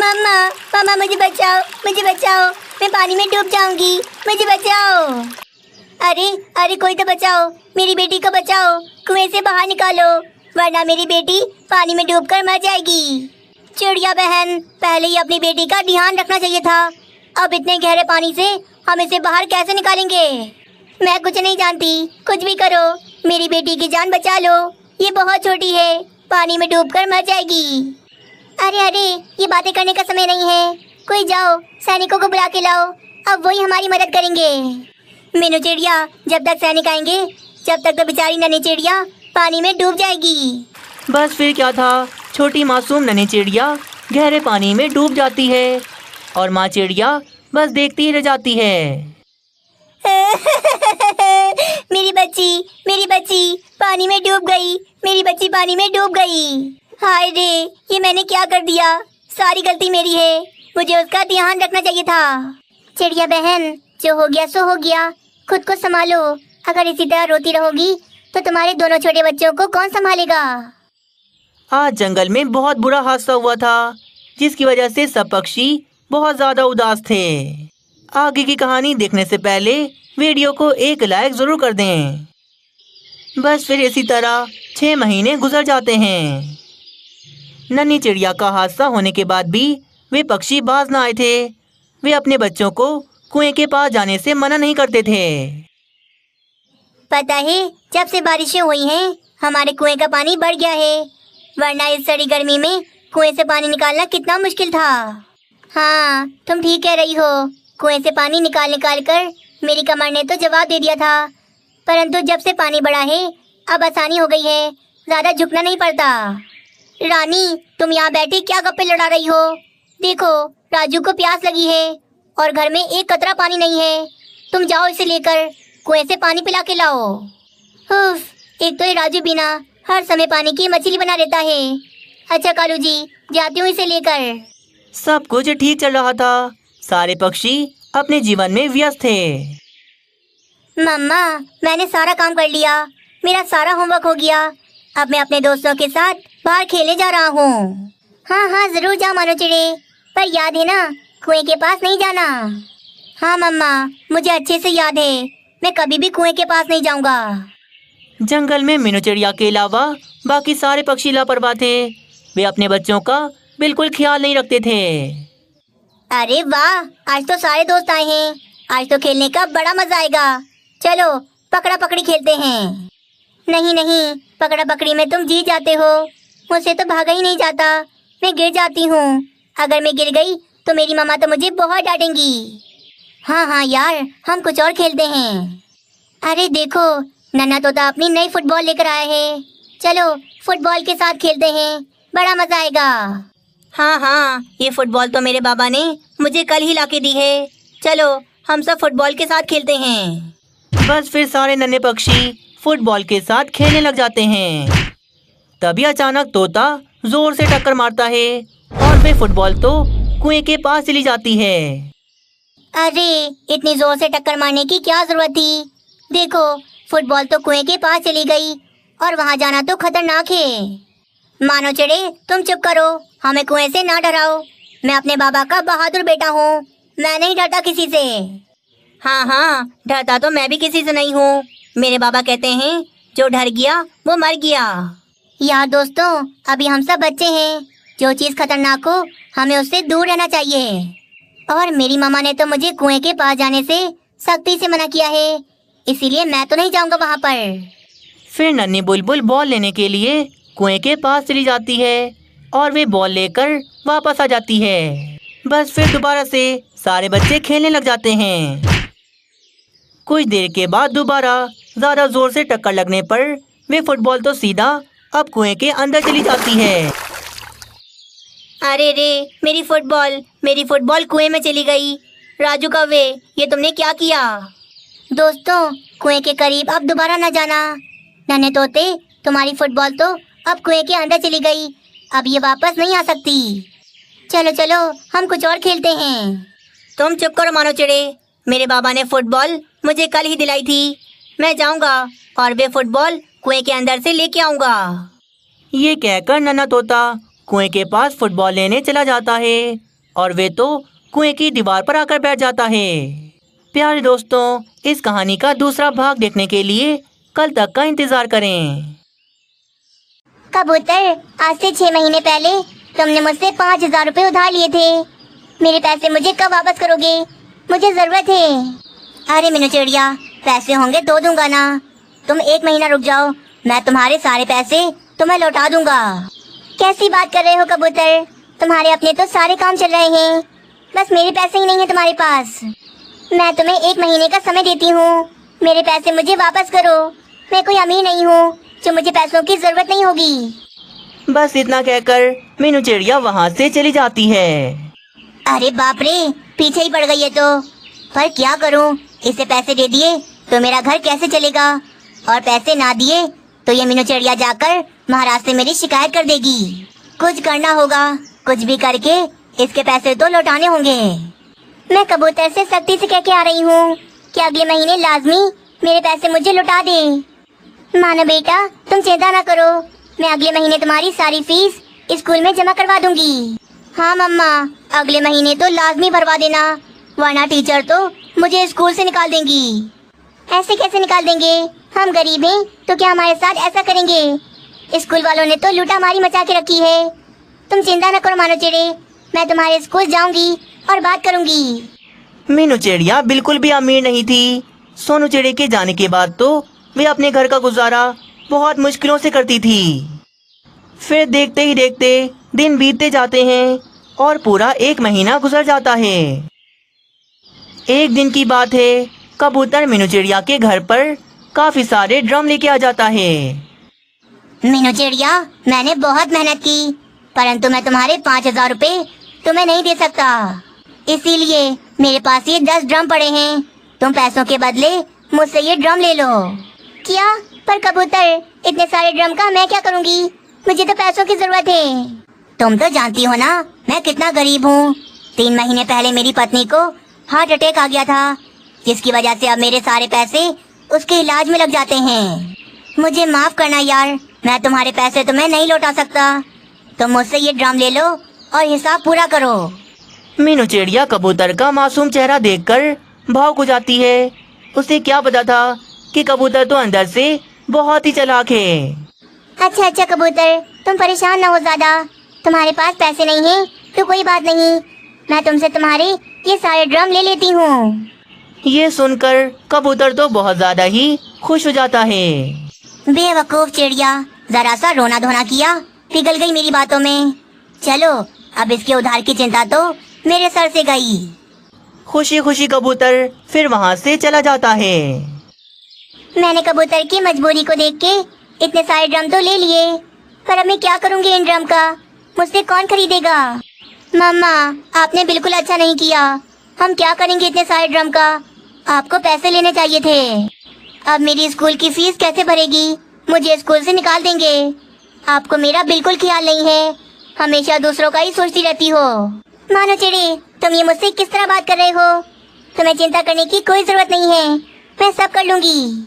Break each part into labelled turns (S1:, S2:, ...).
S1: मम्मा मम्मा मुझे बचाओ, मुझे बचाओ, मैं पानी में डूब जाऊंगी, मुझे बचाओ। अरे अरे कोई तो बचाओ, मेरी बेटी को बचाओ, कुएं से बाहर निकालो, वरना मेरी बेटी पानी में डूबकर मर जाएगी। चिड़िया बहन, पहले ही अपनी बेटी का ध्यान रखना चाहिए था। अब इतने गहरे पानी से हम इसे बाहर कैसे निकालेंगे? मैं कुछ नहीं जानती, कुछ भी करो, मेरी बेटी की जान बचा लो। ये बहुत छोटी है, पानी में डूबकर मर जाएगी। अरे अरे, ये बातें करने का समय नहीं है। कोई जाओ, सैनिकों को बुला के लाओ, अब वही हमारी मदद करेंगे। मीनू चिड़िया, जब तक सैनिक आएंगे जब तक तो बेचारी नन्ही चिड़िया पानी में डूब जाएगी।
S2: बस फिर क्या था, छोटी मासूम नन्ही चिड़िया गहरे पानी में डूब जाती है और माँ चिड़िया बस देखती ही रह जाती है।
S1: मेरी बच्ची पानी में डूब गई, मेरी बच्ची पानी में डूब गई। हाय रे, ये मैंने क्या कर दिया? सारी गलती मेरी है, मुझे उसका ध्यान रखना चाहिए था। चिड़िया बहन, जो हो गया सो हो गया, खुद को संभालो। अगर इसी तरह रोती रहोगी तो तुम्हारे दोनों छोटे बच्चों को कौन संभालेगा?
S2: आज जंगल में बहुत बुरा हादसा हुआ था, जिसकी वजह से सब पक्षी बहुत ज़्यादा उदास थे। आगे की कहानी देखने से पहले वीडियो को एक लाइक ज़रूर कर दें। बस फिर इसी तरह 6 महीने गुजर जाते हैं। नन्ही चिड़िया का हादसा होने के बाद भी वे पक्षी बाज न आए थे। वे अपने बच्चों को कुएं के पास जाने से मना नहीं करते थे।
S1: पता है, जब से बारिशें हुई हैं हमारे कुएं का पानी बढ़ गया है, वरना इस सड़ी गर्मी में कुएं से पानी निकालना कितना मुश्किल था। हाँ, तुम ठीक कह रही हो। कुएं से पानी निकाल निकाल कर मेरी कमर ने तो जवाब दे दिया था, परंतु जब से पानी बढ़ा है अब आसानी हो गई है, ज़्यादा झुकना नहीं पड़ता। रानी, तुम यहाँ बैठी क्या गप्पे लड़ा रही हो? देखो, राजू को प्यास लगी है और घर में एक कतरा पानी नहीं है। तुम जाओ इसे लेकर कुएं से पानी पिला के लाओ। उफ, एक तो ये राजू बिना हर समय पानी की मछली बना रहता है। अच्छा कालू जी, जाती हूँ इसे लेकर।
S2: सब कुछ ठीक चल रहा था, सारे पक्षी अपने जीवन में व्यस्त थे।
S1: मम्मा, मैंने सारा काम कर लिया, मेरा सारा होमवर्क हो गया। अब मैं अपने दोस्तों के साथ बाहर खेलने जा रहा हूँ। हाँ हाँ, जरूर जाओ मानो चिड़े, पर याद है ना, कुएं के पास नहीं जाना। हाँ मम्मा, मुझे अच्छे से याद है, मैं कभी भी कुएं के पास नहीं जाऊंगा।
S2: जंगल में मीनू चिड़िया के अलावा बाकी सारे पक्षी लापरवाह थे। वे अपने बच्चों का बिल्कुल ख्याल नहीं रखते थे।
S1: अरे वाह, आज तो सारे दोस्त आए हैं, आज तो खेलने का बड़ा मजा आएगा। चलो पकड़ा पकड़ी खेलते हैं। नहीं नहीं, पकड़ा पकड़ी में तुम जीत जाते हो, मुझसे तो भागा ही नहीं जाता, मैं गिर जाती हूँ। अगर मैं गिर गई तो मेरी मम्मा तो मुझे बहुत डांटेंगी। हाँ हाँ यार, हम कुछ और खेलते हैं। अरे देखो, नन्हा तोता अपनी नई फुटबॉल लेकर आया है, चलो फुटबॉल के साथ खेलते हैं, बड़ा मजा आएगा। हाँ हाँ, ये फुटबॉल तो मेरे बाबा ने मुझे कल ही लाके दी है, चलो हम सब फुटबॉल के साथ खेलते हैं।
S2: बस फिर सारे नन्हे पक्षी फुटबॉल के साथ खेलने लग जाते हैं। तभी अचानक तोता जोर से टक्कर मारता है और वे फुटबॉल तो कुएं के पास चली जाती है।
S1: अरे, इतनी जोर से टक्कर मारने की क्या जरूरत थी? देखो, फुटबॉल तो कुएं के पास चली गई और वहां जाना तो खतरनाक है। मानो चिड़े, तुम चुप करो, हमें कुएं से ना डराओ। मैं अपने बाबा का बहादुर बेटा हूँ, मैं नहीं डरता किसी से। हाँ हाँ, डरता तो मैं भी किसी से नहीं हूँ। मेरे बाबा कहते हैं, जो डर गया वो मर गया। यार दोस्तों, अभी हम सब बच्चे हैं, जो चीज़ खतरनाक हो हमें उससे दूर रहना चाहिए। और मेरी मामा ने तो मुझे कुएं के पास जाने से सख्ती से मना किया है, इसीलिए मैं तो नहीं जाऊंगा वहाँ पर।
S2: फिर नन्ही बुलबुल बॉल लेने के लिए कुएं के पास चली जाती है और वे बॉल लेकर वापस आ जाती है। बस फिर दोबारा से सारे बच्चे खेलने लग जाते हैं। कुछ देर के बाद दोबारा ज़्यादा जोर से टक्कर लगने पर वे फुटबॉल तो सीधा अब कुएं के अंदर चली जाती है।
S1: अरे रे, मेरी फुटबॉल कुएं में चली गई। राजू कौवे, ये तुमने क्या किया? दोस्तों, कुएं के करीब अब दोबारा न जाना। नन्हे तोते, तुम्हारी फुटबॉल तो अब कुएं के अंदर चली गई, अब ये वापस नहीं आ सकती। चलो चलो, हम कुछ और खेलते हैं। तुम चुप करो मानो चिड़े, मेरे बाबा ने फुटबॉल मुझे कल ही दिलाई थी, मैं जाऊंगा और वे फुटबॉल कुएं के अंदर से लेके आऊंगा।
S2: ये कहकर नन्हा तोता कुएं के पास फुटबॉल लेने चला जाता है और वे तो कुएं की दीवार पर आकर बैठ जाता है। प्यारे दोस्तों, इस कहानी का दूसरा भाग देखने के लिए कल तक का इंतजार करें।
S1: कबूतर, आज से 6 महीने पहले तुमने मुझसे 5,000 रुपए उधार लिए थे। मेरे पैसे मुझे कब वापस करोगे? मुझे जरूरत है। अरे मीनू चिड़िया, पैसे होंगे तो दूंगा ना। तुम 1 महीना रुक जाओ, मैं तुम्हारे सारे पैसे तुम्हें लौटा दूंगा। कैसी बात कर रहे हो कबूतर? तुम्हारे अपने तो सारे काम चल रहे हैं, बस मेरे पैसे ही नहीं है तुम्हारे पास। मैं तुम्हें 1 महीने का समय देती हूँ, मेरे पैसे मुझे वापस करो। मैं कोई अमीर नहीं हूँ जो मुझे पैसों की जरूरत नहीं होगी।
S2: बस इतना कहकर मीनू चिड़िया वहाँ से चली जाती है।
S1: अरे बाप रे, पीछे ही पड़ गई है तो। पर क्या करूँ, इसे पैसे दे दिए तो मेरा घर कैसे चलेगा, और पैसे ना दिए तो ये मीनू चिड़िया जाकर महाराज से मेरी शिकायत कर देगी। कुछ करना होगा, कुछ भी करके इसके पैसे तो लौटाने होंगे। मैं कबूतर से सख्ती से कह के आ रही हूँ कि अगले महीने लाजमी मेरे पैसे मुझे लौटा दे। मानो बेटा, तुम चिंता ना करो, मैं अगले महीने तुम्हारी सारी फीस स्कूल में जमा करवा दूंगी। हाँ मम्मा, अगले महीने तो लाजमी भरवा देना, वरना टीचर तो मुझे स्कूल से निकाल देंगी। ऐसे कैसे निकाल देंगे? हम गरीब हैं तो क्या हमारे साथ ऐसा करेंगे? स्कूल वालों ने तो लूटामारी मचा के रखी है। तुम चिंता न करो मानो चिड़े, मैं तुम्हारे स्कूल जाऊंगी और बात करूंगी।
S2: मीनू चिड़िया बिल्कुल भी अमीर नहीं थी। सोनू चिड़े के जाने के बाद तो वे अपने घर का गुजारा बहुत मुश्किलों से करती थी। फिर देखते ही देखते दिन बीतते जाते हैं और पूरा 1 महीना गुजर जाता है। एक दिन की बात है, कबूतर मीनू चिड़िया के घर पर काफी सारे ड्रम लेके आ जाता है।
S1: मीनू चिड़िया, मैंने बहुत मेहनत की, परंतु मैं तुम्हारे 5,000 रुपए तुम्हें नहीं दे सकता। इसीलिए मेरे पास ये 10 ड्रम पड़े हैं, तुम पैसों के बदले मुझसे ये ड्रम ले लो। क्या? पर कबूतर, इतने सारे ड्रम का मैं क्या करूँगी? मुझे तो पैसों की जरूरत है। तुम तो जानती हो ना मैं कितना गरीब हूँ। 3 महीने पहले मेरी पत्नी को हार्ट अटैक आ गया था, जिसकी वजह से अब मेरे सारे पैसे उसके इलाज में लग जाते हैं। मुझे माफ करना यार, मैं तुम्हारे पैसे तुम्हें नहीं लौटा सकता। तुम मुझसे ये ड्रम ले लो और हिसाब पूरा करो।
S2: मीनू चिड़िया कबूतर का मासूम चेहरा देखकर भावुक हो जाती है। उसे क्या पता था कि कबूतर तो अंदर से बहुत ही चालाक है।
S1: अच्छा कबूतर, तुम परेशान ना हो ज्यादा। तुम्हारे पास पैसे नहीं है तो कोई बात नहीं, मैं तुमसे तुम्हारे ये सारे ड्रम ले लेती हूँ।
S2: ये सुनकर कबूतर तो बहुत ज्यादा ही खुश हो जाता है।
S1: बेवकूफ चिड़िया, जरा सा रोना धोना किया, पिघल गई मेरी बातों में। चलो, अब इसके उधार की चिंता तो मेरे सर से गई।
S2: खुशी खुशी कबूतर फिर वहाँ से चला जाता है।
S1: मैंने कबूतर की मजबूरी को देख के इतने सारे ड्रम तो ले लिए, पर अब मैं क्या करूँगी इन ड्रम का? मुझसे कौन खरीदेगा? मम्मा, आपने बिल्कुल अच्छा नहीं किया। हम क्या करेंगे इतने सारे ड्रम का? आपको पैसे लेने चाहिए थे। अब मेरी स्कूल की फीस कैसे भरेगी? मुझे स्कूल से निकाल देंगे। आपको मेरा बिल्कुल ख्याल नहीं है, हमेशा दूसरों का ही सोचती रहती हो। मानो चिड़ी, तुम ये मुझसे किस तरह बात कर रहे हो? तुम्हें चिंता करने की कोई जरूरत नहीं है, मैं सब कर लूंगी।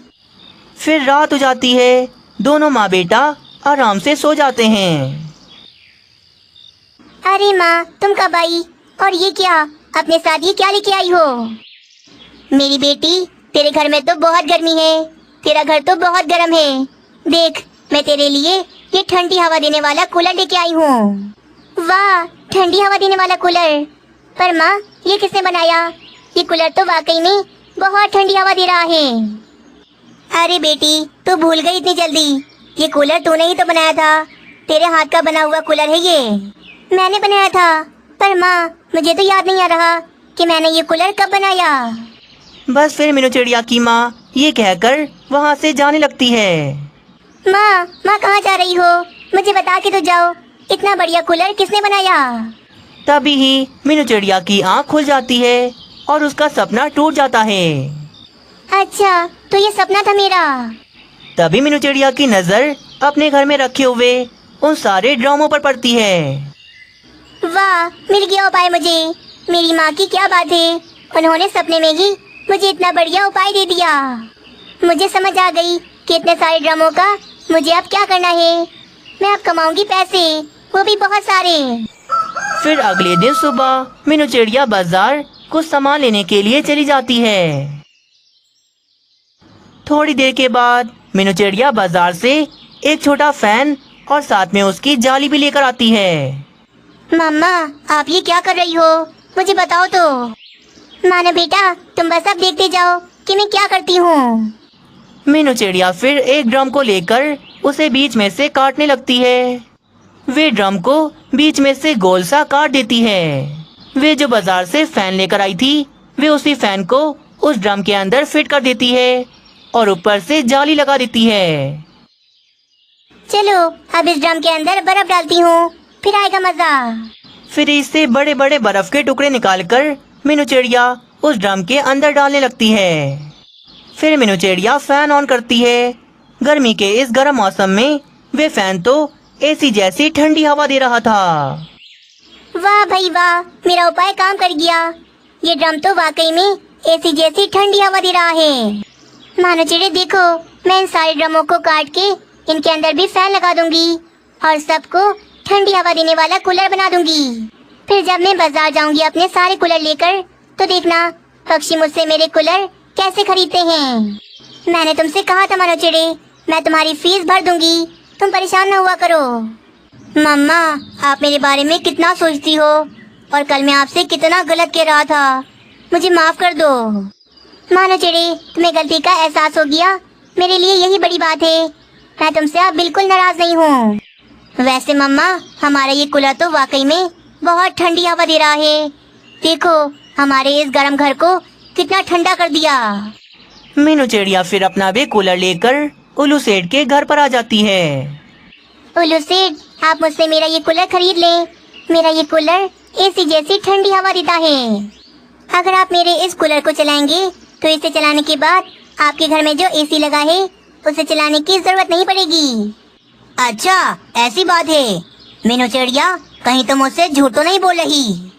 S2: फिर रात हो जाती है, दोनों माँ बेटा आराम से सो जाते हैं।
S1: अरे माँ, तुम कब आई? और ये क्या, अपने साथ ये क्या लेके आई हो? मेरी बेटी, तेरे घर में तो बहुत गर्मी है, तेरा घर तो बहुत गर्म है। देख, मैं तेरे लिए ये ठंडी हवा देने वाला कूलर लेके आई हूँ। वाह, ठंडी हवा देने वाला कूलर। पर माँ, ये किसने बनाया? ये कूलर तो वाकई में बहुत ठंडी हवा दे रहा है। अरे बेटी, तू भूल गई इतनी जल्दी? ये कूलर तूने ही तो बनाया था, तेरे हाथ का बना हुआ कूलर है ये। मैंने बनाया था, पर माँ मुझे तो याद नहीं आ रहा कि मैंने ये कूलर कब बनाया।
S2: बस फिर मीनू चिड़िया की माँ ये कहकर वहाँ से जाने लगती है।
S1: माँ कहाँ जा रही हो? मुझे बता के तो जाओ, इतना बढ़िया कूलर किसने बनाया?
S2: तभी ही मीनू चिड़िया की आँख खुल जाती है और उसका सपना टूट जाता है।
S1: अच्छा, तो ये सपना था मेरा।
S2: तभी मीनू चिड़िया की नजर अपने घर में रखे हुए उन सारे ड्रमों पर पड़ती है।
S1: वाह, मिल गया उपाय मुझे। मेरी माँ की क्या बात है, उन्होंने सपने में ही मुझे इतना बढ़िया उपाय दे दिया। मुझे समझ आ गई कि इतने सारे ड्रमों का मुझे अब क्या करना है। मैं अब कमाऊंगी पैसे, वो भी बहुत सारे।
S2: फिर अगले दिन सुबह मीनू चिड़िया बाजार कुछ सामान लेने के लिए चली जाती है। थोड़ी देर के बाद मीनू चिड़िया बाजार से एक छोटा फैन और साथ में उसकी जाली भी लेकर आती है।
S1: मम्मा, आप ये क्या कर रही हो? मुझे बताओ तो। मानो बेटा, तुम बस अब देखते जाओ कि मैं क्या करती हूँ।
S2: मीनू चिड़िया फिर एक ड्रम को लेकर उसे बीच में से काटने लगती है। वे ड्रम को बीच में से गोल सा काट देती है। वे जो बाजार से फैन लेकर आई थी, वे उसी फैन को उस ड्रम के अंदर फिट कर देती है और ऊपर से जाली लगा देती है।
S1: चलो अब इस ड्रम के अंदर बर्फ डालती हूँ, फिर आएगा मजा।
S2: फिर इससे बड़े बड़े बर्फ के टुकड़े निकालकर मीनू चिड़िया उस ड्रम के अंदर डालने लगती है। फिर मीनू चिड़िया फैन ऑन करती है। गर्मी के इस गर्म मौसम में वे फैन तो एसी जैसी ठंडी हवा दे रहा था।
S1: वाह भाई वाह, मेरा उपाय काम कर गया। ये ड्रम तो वाकई में एसी जैसी ठंडी हवा दे रहा है। मानो चिड़े देखो, मैं इन सारे ड्रमों को काट के इनके अंदर भी फैन लगा दूंगी और सबको ठंडी हवा देने वाला कूलर बना दूंगी। फिर जब मैं बाजार जाऊंगी अपने सारे कूलर लेकर, तो देखना पक्षी मुझसे मेरे कूलर कैसे खरीदते हैं। मैंने तुमसे कहा था मानो चिड़े, मैं तुम्हारी फीस भर दूंगी, तुम परेशान न हुआ करो। मम्मा, आप मेरे बारे में कितना सोचती हो और कल मैं आपसे कितना गलत कह रहा था, मुझे माफ कर दो। मानो चिड़े, तुम्हें गलती का एहसास हो गया, मेरे लिए यही बड़ी बात है। मैं तुमसे अब बिल्कुल नाराज नहीं हूँ। वैसे मम्मा, हमारा ये कूलर तो वाकई में बहुत ठंडी हवा दे रहा है। देखो हमारे इस गर्म घर को कितना ठंडा कर दिया।
S2: मीनू चिड़िया फिर अपना भी कूलर लेकर उल्लू सेठ के घर पर आ जाती है।
S1: उल्लू सेठ, आप मुझसे मेरा ये कूलर खरीद लें। मेरा ये कूलर एसी जैसी ठंडी हवा देता है। अगर आप मेरे इस कूलर को चलाएंगे तो इसे चलाने के बाद आपके घर में जो एसी लगा है उसे चलाने की जरूरत नहीं पड़ेगी। अच्छा, ऐसी बात है। मीनू चिड़िया, कहीं तुम मुझसे झूठ तो नहीं बोल रही?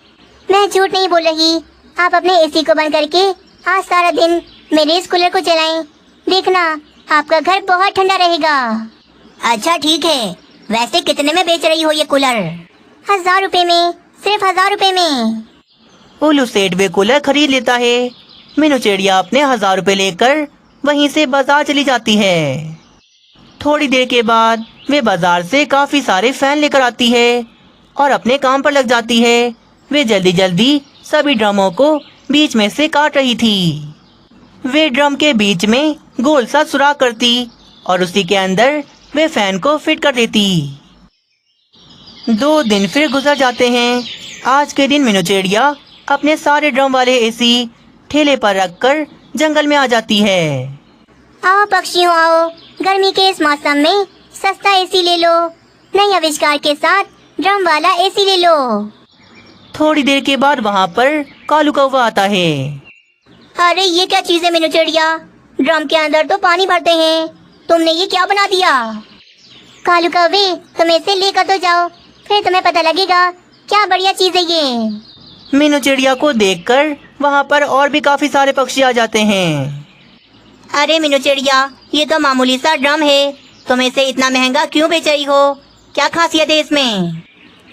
S1: मैं झूठ नहीं बोल रही। आप अपने एसी को बंद करके आज सारा दिन मेरे इस कूलर को चलाएं। देखना आपका घर बहुत ठंडा रहेगा। अच्छा ठीक है। वैसे कितने में बेच रही हो ये कूलर? 1000 रुपए में, सिर्फ 1000 रुपए में।
S2: उल्लू सेठ वे कूलर खरीद लेता है। मीनू चिड़िया अपने 1000 रुपए लेकर वहीं से बाजार चली जाती है। थोड़ी देर के बाद वे बाजार से काफी सारे फैन लेकर आती है और अपने काम पर लग जाती है। वे जल्दी जल्दी सभी ड्रमों को बीच में से काट रही थी। वे ड्रम के बीच में गोल सा सुराख करती और उसी के अंदर वे फैन को फिट कर देती। 2 दिन फिर गुजर जाते हैं। आज के दिन मीनू चिड़िया अपने सारे ड्रम वाले एसी ठेले पर रखकर जंगल में आ जाती है।
S1: आओ पक्षियों आओ, गर्मी के इस मौसम में सस्ता एसी ले लो। नए आविष्कार के साथ ड्रम वाला एसी ले लो।
S2: थोड़ी देर के बाद वहाँ पर कालू कौवा आता है।
S1: अरे ये क्या चीज है मीनू चिड़िया? ड्रम के अंदर तो पानी भरते हैं, तुमने ये क्या बना दिया? कालू कौवे, तुम इसे लेकर तो जाओ, फिर तुम्हें पता लगेगा क्या बढ़िया चीज है ये।
S2: मीनू चिड़िया को देखकर वहाँ पर और भी काफी सारे पक्षी आ जाते हैं।
S1: अरे मीनू चिड़िया, ये तो मामूली सा ड्रम है, तुम इसे इतना महंगा क्यों बेच रही हो? क्या खासियत है इसमें?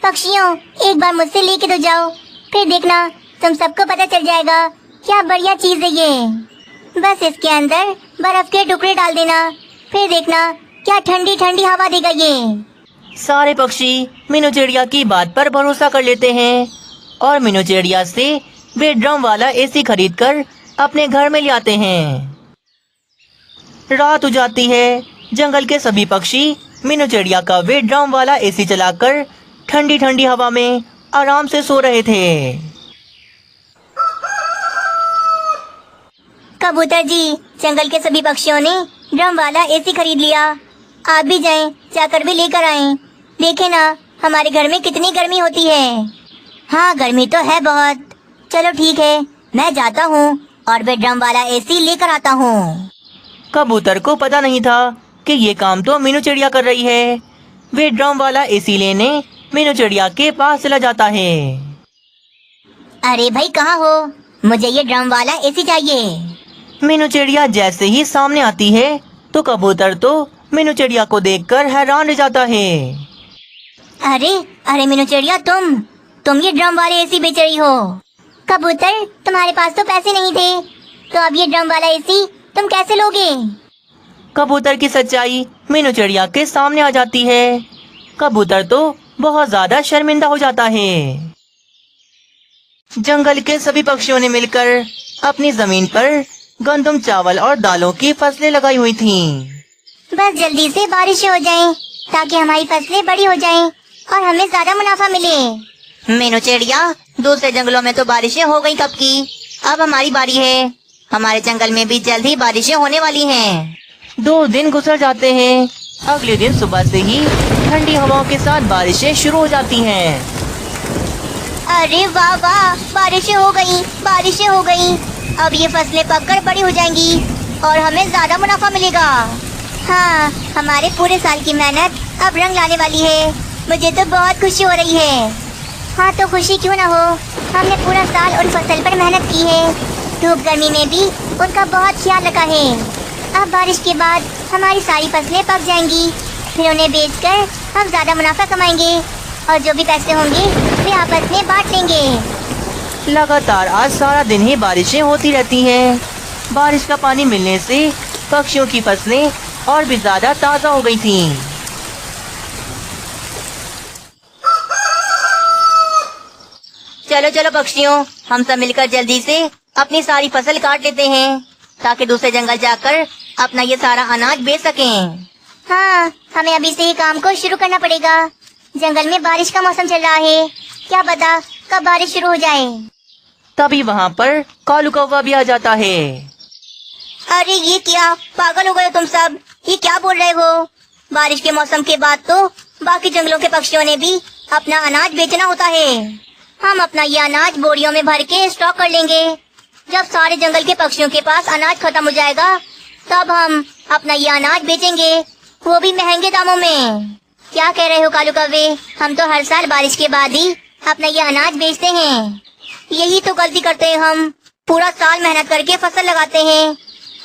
S1: पक्षियों, एक बार मुझसे लेके तो जाओ, फिर देखना तुम सबको पता चल जाएगा क्या बढ़िया चीज है ये। बस इसके अंदर बर्फ के टुकड़े डाल देना, फिर देखना क्या ठंडी ठंडी हवा देगा ये।
S2: सारे पक्षी मीनू चिड़िया की बात पर भरोसा कर लेते हैं और मीनू चिड़िया से वे ड्रम वाला एसी खरीदकर अपने घर में ले आते हैं। रात हो जाती है। जंगल के सभी पक्षी मीनू चिड़िया का वे ड्रम वाला एसी चलाकर ठंडी ठंडी हवा में आराम से सो रहे थे।
S1: कबूतर जी, जंगल के सभी पक्षियों ने ड्रम वाला एसी खरीद लिया। आप भी जाएं, जाकर भी लेकर आएं। देखें ना हमारे घर में कितनी गर्मी होती है। हाँ, गर्मी तो है बहुत। चलो ठीक है, मैं जाता हूँ और वे ड्रम वाला एसी लेकर आता हूँ।
S2: कबूतर को पता नहीं था कि ये काम तो मीनू चिड़िया कर रही है। वे ड्रम वाला एसी लेने मीनू चिड़िया के पास चला जाता है।
S1: अरे भाई कहाँ हो? मुझे ये ड्रम वाला एसी चाहिए।
S2: मीनू चिड़िया जैसे ही सामने आती है तो कबूतर तो मीनू चिड़िया को देखकर हैरान रह जाता है।
S1: अरे अरे मीनू चिड़िया, तुम ये ड्रम वाले एसी बेच रही हो। कबूतर, तुम्हारे पास तो पैसे नहीं थे, तो अब ये ड्रम वाला एसी तुम कैसे लोगे?
S2: कबूतर की सच्चाई मीनू चिड़िया के सामने आ जाती है। कबूतर तो बहुत ज्यादा शर्मिंदा हो जाता है। जंगल के सभी पक्षियों ने मिलकर अपनी जमीन पर गंदम, चावल और दालों की फसलें लगाई हुई थीं।
S1: बस जल्दी से बारिश हो जाए ताकि हमारी फसलें बड़ी हो जाएं और हमें ज्यादा मुनाफा मिले।
S3: मीनू चिड़िया, दूसरे जंगलों में तो बारिशें हो गई कब की, अब हमारी बारी है। हमारे जंगल में भी जल्द ही बारिशें होने वाली हैं।
S2: 2 दिन गुजर जाते हैं। अगले दिन सुबह से ही ठंडी हवाओं के साथ बारिशें शुरू हो जाती हैं।
S1: अरे वाह वाह, बारिशें हो गई, बारिशें हो गई। अब ये फसलें पककर बड़ी हो जाएंगी और हमें ज्यादा मुनाफा मिलेगा। हाँ, हमारे पूरे साल की मेहनत अब रंग लाने वाली है। मुझे तो बहुत खुशी हो रही है। हाँ, तो खुशी क्यों ना हो, हमने पूरा साल उन फसल पर मेहनत की है। धूप गर्मी में भी उनका बहुत ख्याल रखा है। अब बारिश के बाद हमारी सारी फसलें पक जाएंगी, फिर उन्हें बेचकर हम ज्यादा मुनाफा कमाएंगे और जो भी पैसे होंगे वे आपस में बांट लेंगे।
S2: लगातार आज सारा दिन ही बारिशें होती रहती हैं। बारिश का पानी मिलने से पक्षियों की फसलें और भी ज्यादा ताज़ा हो गई थीं।
S3: चलो चलो पक्षियों, हम सब मिलकर जल्दी से अपनी सारी फसल काट लेते हैं ताकि दूसरे जंगल जाकर अपना ये सारा अनाज बेच सकें।
S1: हाँ, हमें अभी से ये काम को शुरू करना पड़ेगा। जंगल में बारिश का मौसम चल रहा है, क्या पता कब बारिश शुरू हो जाए।
S2: तभी वहाँ पर कालू कौवा भी आ जाता है।
S1: अरे ये क्या, पागल हो गए हो तुम सब? ये क्या बोल रहे हो? बारिश के मौसम के बाद तो बाकी जंगलों के पक्षियों ने भी अपना अनाज बेचना होता है। हम अपना ये अनाज बोरियों में भर के स्टॉक कर लेंगे। जब सारे जंगल के पक्षियों के पास अनाज खत्म हो जाएगा तब हम अपना ये अनाज बेचेंगे, वो भी महंगे दामों में। क्या कह रहे हो कालू कौवे? हम तो हर साल बारिश के बाद ही अपना ये अनाज बेचते हैं। यही तो गलती करते हैं हम। पूरा साल मेहनत करके फसल लगाते हैं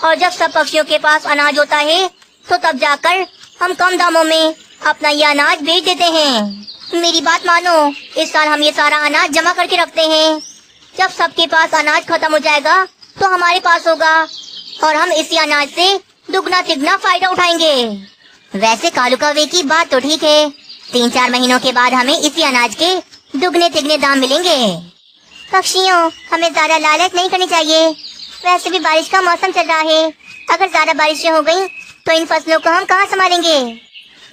S1: और जब सब पक्षियों के पास अनाज होता है तो तब जाकर हम कम दामों में अपना ये अनाज बेच देते हैं। मेरी बात मानो, इस साल हम ये सारा अनाज जमा करके रखते हैं। जब सबके पास अनाज खत्म हो जाएगा तो हमारे पास होगा और हम इसी अनाज से दुगना तिगना फायदा उठाएंगे। वैसे कालू कौवे की बात तो ठीक है, 3-4 महीनों के बाद हमें इसी अनाज के दुगने तिगने दाम मिलेंगे। पक्षियों, हमें ज्यादा लालच नहीं करनी चाहिए। वैसे भी बारिश का मौसम चल रहा है, अगर ज्यादा बारिशें हो गई तो इन फसलों को हम कहाँ संभालेंगे?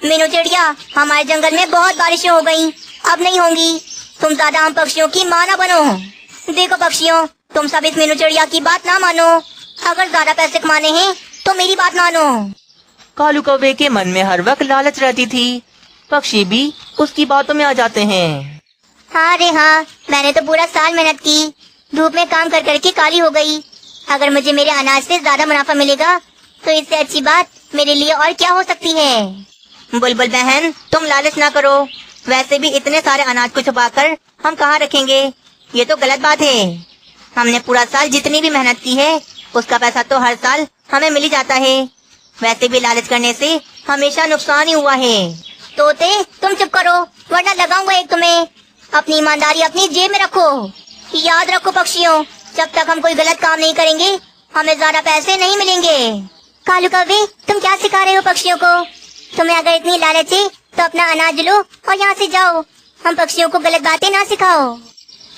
S1: मीनू चिड़िया, हमारे जंगल में बहुत बारिशें हो गई, अब नहीं होंगी। तुम ज्यादा हम पक्षियों की माँ ना बनो। देखो पक्षियों, तुम सब इस मीनू चिड़िया की बात ना मानो। अगर ज्यादा पैसे कमाने हैं तो मेरी बात मानो।
S2: कालू कौवे के मन में हर वक्त लालच रहती थी। पक्षी भी उसकी बातों में आ जाते हैं।
S1: हाँ रे हाँ, मैंने तो पूरा साल मेहनत की, धूप में काम कर करके काली हो गई। अगर मुझे मेरे अनाज से ज्यादा मुनाफा मिलेगा तो इससे अच्छी बात मेरे लिए और क्या हो सकती है।
S3: बुलबुल बहन, तुम लालच ना करो। वैसे भी इतने सारे अनाज को छुपाकर हम कहाँ रखेंगे? ये तो गलत बात है। हमने पूरा साल जितनी भी मेहनत की है उसका पैसा तो हर साल हमें मिल ही जाता है। वैसे भी लालच करने से हमेशा नुकसान ही हुआ है।
S1: तोते, तुम चुप करो वरना लगाऊंगा एक तुम्हें। अपनी ईमानदारी अपनी जेब में रखो। याद रखो पक्षियों, जब तक हम कोई गलत काम नहीं करेंगे हमें ज्यादा पैसे नहीं मिलेंगे। कालू कौवे, तुम क्या सिखा रहे हो पक्षियों को? तुम्हें अगर इतनी लालच है तो अपना अनाज लो और यहाँ से जाओ। हम पक्षियों को गलत बातें ना सिखाओ।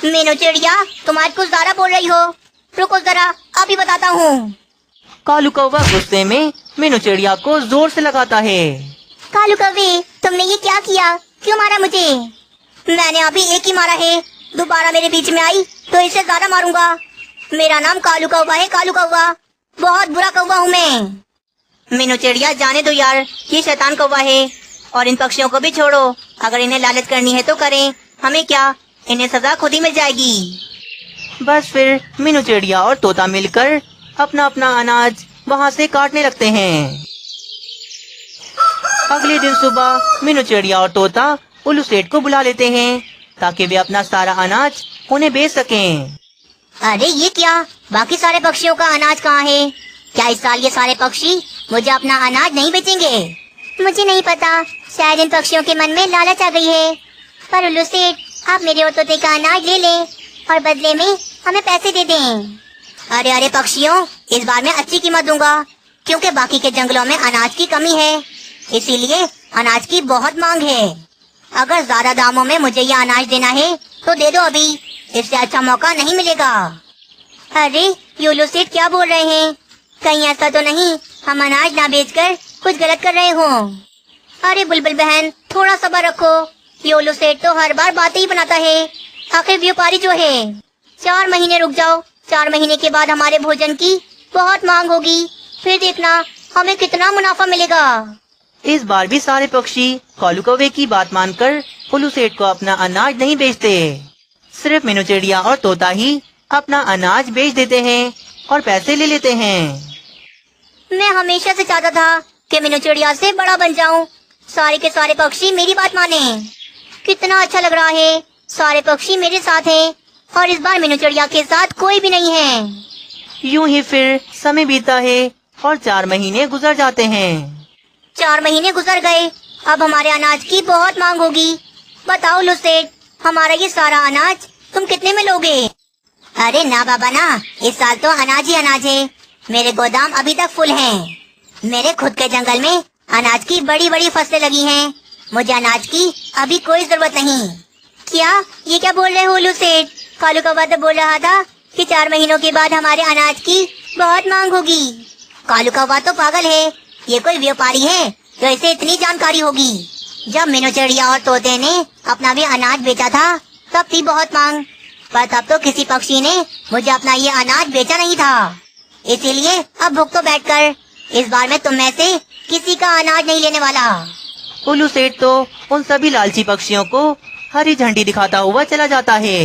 S1: मीनू चिड़िया, तुम आज कुछ ज्यादा बोल रही हो। रुको जरा, अभी बताता हूँ।
S2: कालू कौवा गुस्से में मीनू चिड़िया को जोर से लगाता है।
S1: कालू कौवे, तुमने ये क्या किया? क्यों मारा मुझे? मैंने अभी एक ही मारा है, दोबारा मेरे बीच में आई तो इसे ज्यादा मारूंगा। मेरा नाम कालू कौवा है, कालू कौवा। बहुत बुरा कौवा हूँ मैं।
S3: मीनू चिड़िया, जाने दो यार, ये शैतान कौवा है। और इन पक्षियों को भी छोड़ो। अगर इन्हें लालच करनी है तो करें, हमें क्या, इन्हें सजा खुद ही मिल जाएगी।
S2: बस फिर मीनू चिड़िया और तोता मिलकर अपना अपना अनाज वहाँ से काटने लगते हैं। अगले दिन सुबह मीनू चिड़िया और तोता उल्लू सेठ को बुला लेते हैं ताकि वे अपना सारा अनाज उन्हें बेच सकें।
S1: अरे ये क्या, बाकी सारे पक्षियों का अनाज कहाँ है? क्या इस साल ये सारे पक्षी मुझे अपना अनाज नहीं बेचेंगे? मुझे नहीं पता, शायद इन पक्षियों के मन में लालच आ गई है। पर उल्लू सेठ, आप मेरे और तोते का अनाज ले लें और बदले में हमें पैसे दे दें।
S3: अरे अरे पक्षियों, इस बार मैं अच्छी कीमत दूंगा, क्योंकि बाकी के जंगलों में अनाज की कमी है, इसीलिए अनाज की बहुत मांग है। अगर ज्यादा दामों में मुझे ये अनाज देना है तो दे दो अभी, इससे अच्छा मौका नहीं मिलेगा।
S1: अरे योलो सेठ क्या बोल रहे हैं? कहीं ऐसा तो नहीं हम अनाज ना बेचकर कुछ गलत कर रहे हो? अरे बुलबुल बहन, थोड़ा सब्र रखो। योलो सेठ तो हर बार बातें ही बनाता है। आखिर व्यापारी जो है। 4 महीने रुक जाओ, 4 महीने के बाद हमारे भोजन की बहुत मांग होगी, फिर देखना हमें कितना मुनाफा मिलेगा।
S2: इस बार भी सारे पक्षी कालू कौवे की बात मानकर उल्लू सेठ को अपना अनाज नहीं बेचते। सिर्फ मीनू चिड़िया और तोता ही अपना अनाज बेच देते हैं और पैसे ले लेते हैं।
S1: मैं हमेशा से चाहता था कि मीनू चिड़िया से बड़ा बन जाऊं। सारे के सारे पक्षी मेरी बात माने। कितना अच्छा लग रहा है, सारे पक्षी मेरे साथ हैं और इस बार मीनू चिड़िया के साथ कोई भी नहीं है।
S2: यूं ही फिर समय बीता है और 4 महीने गुजर जाते हैं।
S1: 4 महीने गुजर गए, अब हमारे अनाज की बहुत मांग होगी। बताओ उल्लू सेठ, हमारा ये सारा अनाज तुम कितने में लोगे?
S3: अरे ना बाबा ना, इस साल तो अनाज ही अनाज है। मेरे गोदाम अभी तक फुल हैं। मेरे खुद के जंगल में अनाज की बड़ी बड़ी फसलें लगी हैं। मुझे अनाज की अभी कोई जरूरत नहीं।
S1: क्या ये क्या बोल रहे हो उल्लू सेठ? कालू कौवा तो बोल रहा था कि 4 महीनों के बाद हमारे अनाज की बहुत मांग होगी।
S3: कालू कौवा तो पागल है, ये कोई व्यापारी है जो इसे इतनी जानकारी होगी। जब मीनू चिड़िया और तोते ने अपना भी अनाज बेचा था तब थी बहुत मांग, पर तब तो किसी पक्षी ने मुझे अपना ये अनाज बेचा नहीं था। इसीलिए अब भूख तो बैठकर इस बार मैं तुम में से किसी का अनाज नहीं लेने वाला।
S2: उल्लू सेठ तो उन सभी लालची पक्षियों को हरी झंडी दिखाता हुआ चला जाता है।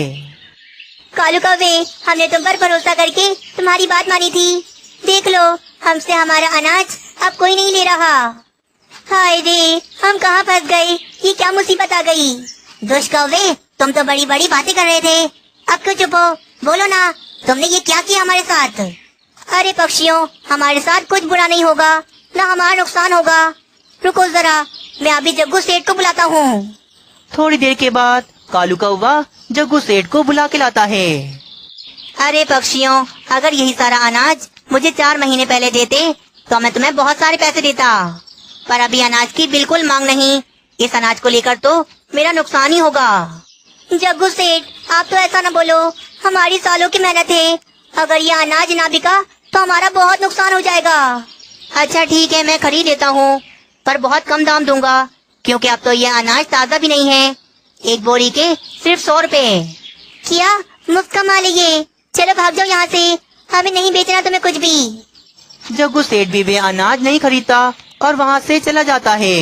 S1: कालू कौवे, हमने तुम पर भरोसा करके तुम्हारी बात मानी थी। देख लो, हमसे हमारा अनाज अब कोई नहीं ले रहा। हाय रे, हम कहाँ फंस गए, ये क्या मुसीबत आ गई।
S3: दुष्ट कौवे, तुम तो बड़ी बड़ी बातें कर रहे थे, अब क्यों चुप हो? बोलो ना, तुमने ये क्या किया हमारे साथ?
S1: अरे पक्षियों, हमारे साथ कुछ बुरा नहीं होगा, ना हमारा नुकसान होगा। रुको जरा, मैं अभी जग्गू सेठ को बुलाता हूँ।
S2: थोड़ी देर के बाद कालू कौवा जग्गू सेठ को बुला के लाता है।
S3: अरे पक्षियों, अगर यही सारा अनाज मुझे 4 महीने पहले देते तो मैं तुम्हें बहुत सारे पैसे देता, पर अभी अनाज की बिल्कुल मांग नहीं। इस अनाज को लेकर तो मेरा नुकसान ही होगा।
S1: जग्गू सेठ, आप तो ऐसा न बोलो, हमारी सालों की मेहनत है। अगर ये अनाज ना बिका तो हमारा बहुत नुकसान हो जाएगा।
S3: अच्छा ठीक है, मैं खरीद लेता हूँ, पर बहुत कम दाम दूंगा, क्योंकि अब तो ये अनाज ताज़ा भी नहीं है। एक बोरी के सिर्फ 100 रुपए।
S1: क्या मुफ्त का माल है ये? चलो भाग जाओ यहाँ से, हमें नहीं बेचना तुम्हें कुछ भी।
S2: जग्गू सेठ भी वे अनाज नहीं खरीदता और वहाँ से चला जाता है।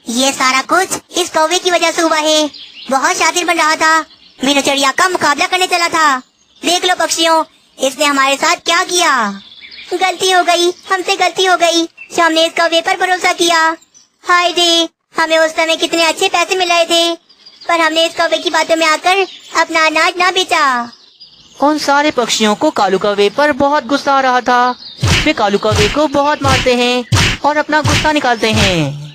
S3: ये सारा कुछ इस कौवे की वजह से हुआ है। बहुत शातिर बन रहा था, मीनू चिड़िया का मुकाबला करने चला था। देख लो पक्षियों, इसने हमारे साथ क्या किया।
S1: गलती हो गई, हमसे गलती हो गई जो हमने इस कौवे पर भरोसा किया। हाय रे, हमें उस समय कितने अच्छे पैसे मिल रहे थे, पर हमने इस कौवे की बातों में आकर अपना अनाज ना बेचा।
S2: उन सारे पक्षियों को कालू कौवे पर बहुत गुस्सा आ रहा था। वे कालू कौवे को बहुत मारते हैं और अपना गुस्सा निकालते हैं।